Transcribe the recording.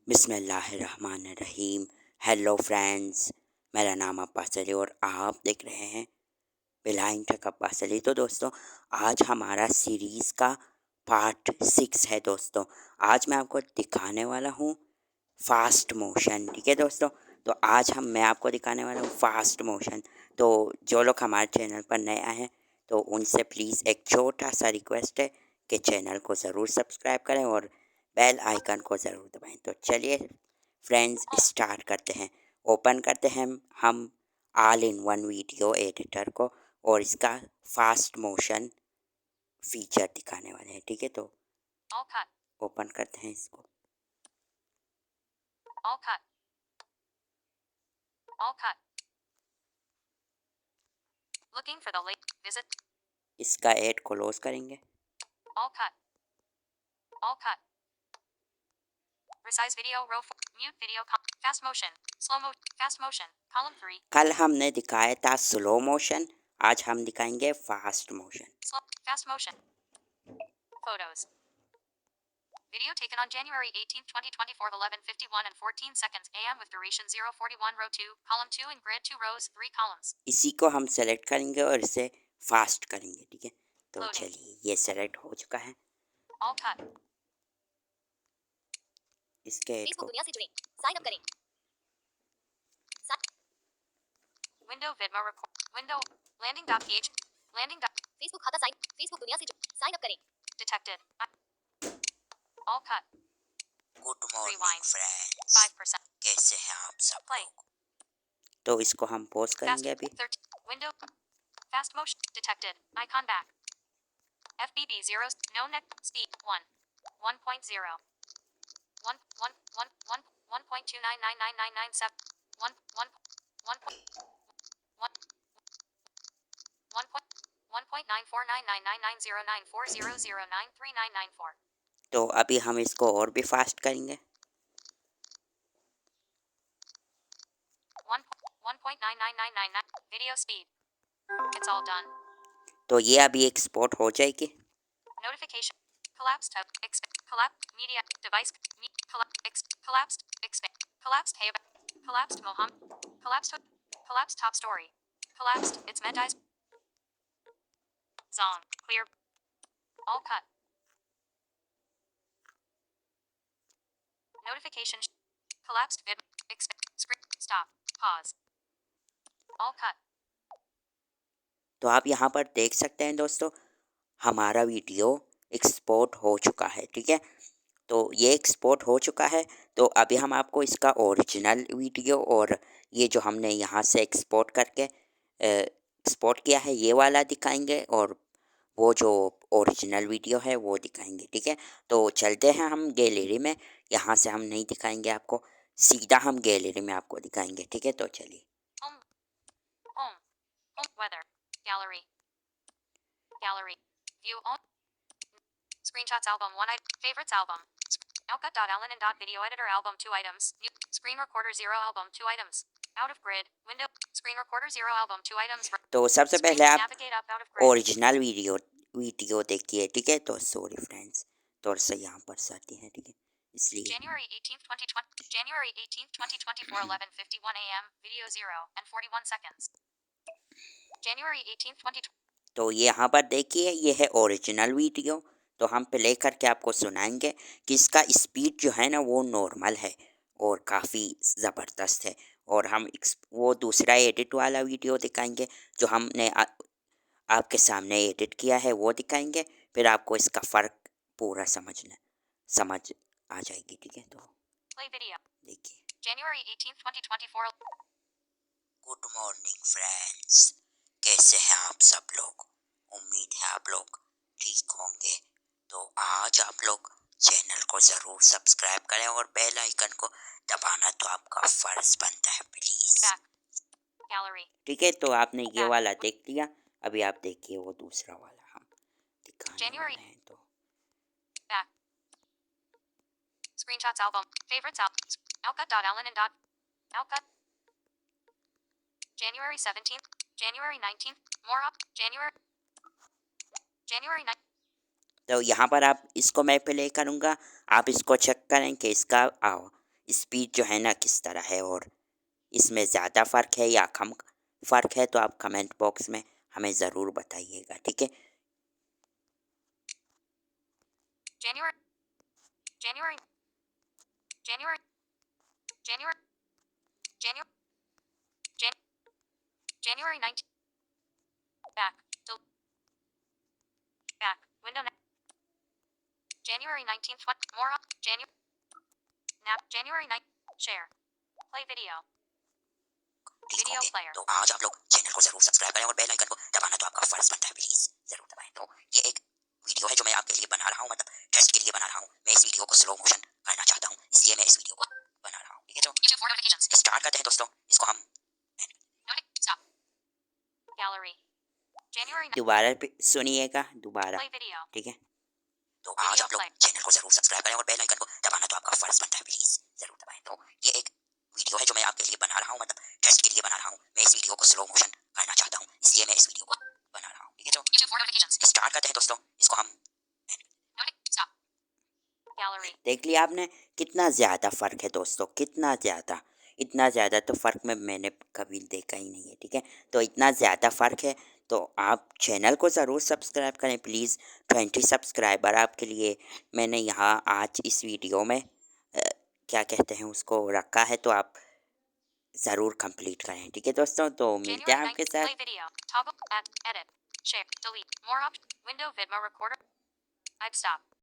बिस्मिल्लाहिर्रहमानिर्रहीम। Hello friends, मेरा नाम अब्बास अली और आप देख रहे हैं बिलाइन टेक अब्बास अली। तो दोस्तों, आज हमारा सीरीज़ का पार्ट 6 है। दोस्तों, आज मैं आपको दिखाने वाला हूँ फास्ट मोशन। ठीक है दोस्तों, तो आज मैं आपको दिखाने वाला हूँ फास्ट मोशन। तो जो लोग हमारे चैनल पर नए आए हैं तो उनसे प्लीज़ एक छोटा सा रिक्वेस्ट है कि चैनल को ज़रूर सब्सक्राइब करें और बेल आइकन को ज़रूर दबाएं। तो चलिए फ्रेंड्स, स्टार्ट करते हैं। ओपन करते हैं हम all in one video editor को और इसका फास्ट मोशन फीचर दिखाने वाले हैं। ठीक है, तो ओपन करते हैं इसको। इसका ऐड क्लोज करेंगे। कल हमने दिखाया था स्लो मोशन, आज हम दिखाएंगे fast motion. Video taken on January 18, 2024, 11:51 and 14 seconds AM with duration 0:41, row 2, column 2 in grid 2 rows 3 columns. इसी को हम सेलेक्ट करेंगे और इसे फास्ट करेंगे। ठीक है, तो चलिए ये सेलेक्ट हो चुका है। AllCut. इसके Facebook दुनिया से जुड़ें, साइन अप करें। Window Vidmo record. Window landing.ph. Landing. Facebook खाता साइन. Facebook दुनिया से साइन अप करें. Detected. AllCut. Good morning friends, 5%. कैसे हैं आप सब Play. लोग? तो इसको हम पॉज करेंगे अभी। Window. Fast motion detected. Icon back. FBB zeros. No net speed 1. 1.0. 1 1 1 1 1.2999997 1 1 1 1 1.94999909400093994। तो अभी हम इसको और भी फास्ट करेंगे। 1.99999 video speed. It's all done. तो ये अभी एक्सपोर्ट हो जाएगी। Notification. Collapsed hub. Collapsed media device. Collapsed. Expand. Collapsed hey. Collapsed Mohammed. Collapsed. Collapsed top story. Collapsed. It's Mendi's. Zong. Clear. All cut. Notification. Collapsed vid. Screen. Stop. Pause. All cut. तो आप यहाँ पर देख सकते हैं दोस्तों, हमारा video export हो चुका है। ठीक है, तो ये एक्सपोर्ट हो चुका है। तो अभी हम आपको इसका ओरिजिनल वीडियो और ये जो हमने यहाँ से एक्सपोर्ट करके एक्सपोर्ट किया है ये वाला दिखाएंगे और वो जो ओरिजिनल वीडियो है वो दिखाएंगे। ठीक है, तो चलते हैं हम गैलरी में। यहाँ से हम नहीं दिखाएंगे आपको, सीधा हम गैलरी में आपको दिखाएंगे। ठीक है, तो चलिए। Home. Weather. Gallery. Gallery. View all. Screenshots album 1 favorites album. AllCut.allen and .video editor album 2 items. New. Screen recorder 0 album 2 items. Out of grid. Window. Screen recorder 0 album 2 items. तो सबसे पहले आप Navigate up out of grid. Original video देखिए। ठीक है, तो sorry friends, थोड़ा सा यहाँ पर सर्दी है। ठीक है, इसलिए January 18th, 2020. January 18th, 2024, 11:51 a.m. Video 0 and 41 seconds. January 18th, 2020. तो ये यहाँ पर देखिए, ये है ओरिजिनल वीडियो। तो हम प्ले करके आपको सुनाएंगे कि इसका स्पीड जो है ना वो नॉर्मल है और काफ़ी ज़बरदस्त है। और हम वो दूसरा एडिट वाला वीडियो दिखाएंगे जो हमने आपके सामने एडिट किया है वो दिखाएंगे। फिर आपको इसका फ़र्क पूरा समझ आ जाएगी। ठीक है, तो Play video. देखिए। January 18th, 2024. Good morning friends, कैसे हैं आप सब लोग? उम्मीद है आप लोग ठीक होंगे। तो आज आप लोग चैनल को ज़रूर सब्सक्राइब करें और बेल आइकन को दबाना तो आपका फ़र्ज बनता है, प्लीज़। Gallery. ठीक है, तो आपने ये वाला देख लिया, अभी आप देखिए वो दूसरा वाला हम दिखाने वाले हैं। तो Back. Screenshots album. Favorites album. AllCut.allen and AllCut. January 17th. January 19th. More up. January 9th. तो यहाँ पर आप इसको मैं प्ले करूँगा, आप इसको चेक करें कि इसका स्पीड जो है ना किस तरह है, और इसमें ज़्यादा फ़र्क है या कम फ़र्क है, तो आप कमेंट बॉक्स में हमें ज़रूर बताइएगा, ठीक है। January, January, January, January, January, Jan, January 19th. Back. Del, back. Window. January 19th. What? More up. January. Now. January 9th. Share. Play video. Video player. तो आज आप लोग चैनल को जरूर सब्सक्राइब करें और बेल आइकन को दबाना तो आपका फर्ज बनता है, प्लीज जरूर दबाएं। तो ये एक वीडियो है जो मैं आपके लिए बना रहा हूँ, मतलब टेस्ट के लिए बना रहा हूँ। मैं इस वीडियो को स्लो मोशन करना चाहता हूँ, इसलिए मैं इस वीडियो को बना रहा हूँ, ठीक है। तो स्टार्ट करते हैं दोस्तों, इसको हम Gallery. January 9th. दोबारा सुनिएगा, दोबारा, Play video. ठीक है। तो आज आप लोग चैनल को जरूर सब्सक्राइब करें और बेल आइकन को दबाना तो आपका फर्ज बनता है, प्लीज जरूर दबाएं। तो ये एक वीडियो है जो मैं आपके लिए बना रहा हूँ, मतलब टेस्ट के लिए बना रहा हूँ। मैं इस वीडियो को स्लो मोशन करना चाहता हूँ, इसलिए मैं इस वीडियो को बना रहा हूँ, ठीक है। तो स्टार्ट करते हैं दोस्तों, इसको हम Gallery. देख लिया आपने कितना ज़्यादा फ़र्क है दोस्तों, कितना ज़्यादा। इतना ज़्यादा तो फ़र्क में मैंने कभी देखा ही नहीं है, ठीक है। तो इतना ज़्यादा फ़र्क है, तो आप चैनल को ज़रूर सब्सक्राइब करें प्लीज़। 20 सब्सक्राइबर आपके लिए मैंने यहाँ आज इस वीडियो में क्या कहते हैं उसको रखा है, तो आप ज़रूर कंप्लीट करें, ठीक है दोस्तों। तो मिलते हैं January आपके 9th. साथ। Play video. Toggle. Add. Edit. Share. Delete. More option. Window. Vidmo recorder. I'd stop.